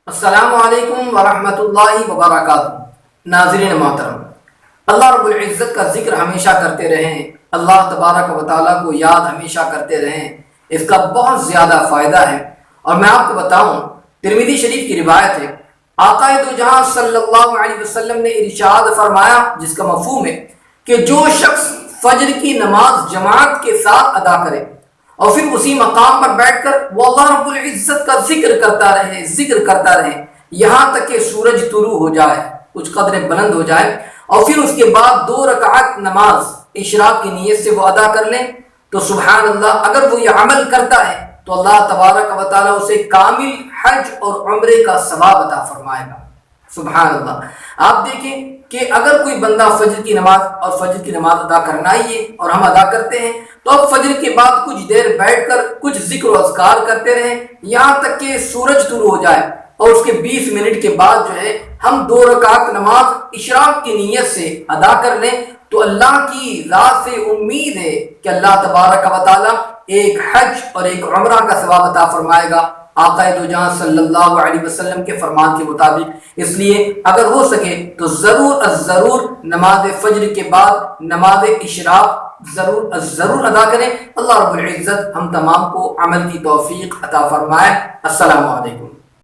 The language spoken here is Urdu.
السلام علیکم ورحمۃ اللہ وبرکاتہ۔ ناظرین محترم، اللہ رب العزت کا ذکر ہمیشہ کرتے رہیں، اللہ تبارک و تعالیٰ کو یاد ہمیشہ کرتے رہیں، اس کا بہت زیادہ فائدہ ہے۔ اور میں آپ کو بتاؤں، ترمذی شریف کی روایت ہے، آقا دو جہاں صلی اللہ علیہ وسلم نے ارشاد فرمایا، جس کا مفہوم ہے کہ جو شخص فجر کی نماز جماعت کے ساتھ ادا کرے اور پھر اسی مقام پر بیٹھ کر وہ اللہ رب العزت کا ذکر کرتا رہے یہاں تک کہ سورج طلوع ہو جائے، کچھ قدر بلند ہو جائے، اور پھر اس کے بعد 2 رکعت نماز اشراق کی نیت سے وہ ادا کر لیں، تو سبحان اللہ، اگر وہ یہ عمل کرتا ہے تو اللہ تبارک و تعالیٰ اسے کامل حج اور عمرے کا ثواب عطا فرمائے گا۔ سبحان اللہ۔ آپ دیکھیں کہ اگر کوئی بندہ فجر کی نماز اور فجر کی نماز ادا کرنا ہی ہے اور ہم ادا کرتے ہیں، تو اب فجر کے بعد کچھ دیر بیٹھ کر کچھ ذکر و اذکار کرتے رہیں یہاں تک کہ سورج طلوع ہو جائے، اور اس کے 20 منٹ کے بعد جو ہے ہم 2 رکعت نماز اشراق کی نیت سے ادا کر لیں، تو اللہ کی ذات سے امید ہے کہ اللہ تبارک و تعالیٰ ایک حج اور ایک عمرہ کا ثواب عطا فرمائے گا، آقا دو جہاں صلی اللہ علیہ وسلم کے فرمان کے مطابق۔ اس لیے اگر ہو سکے تو ضرور نماز فجر کے بعد نماز اشراق ضرور ادا کریں۔ اللہ رب العزت ہم تمام کو عمل کی توفیق عطا فرمائے۔ السلام علیکم۔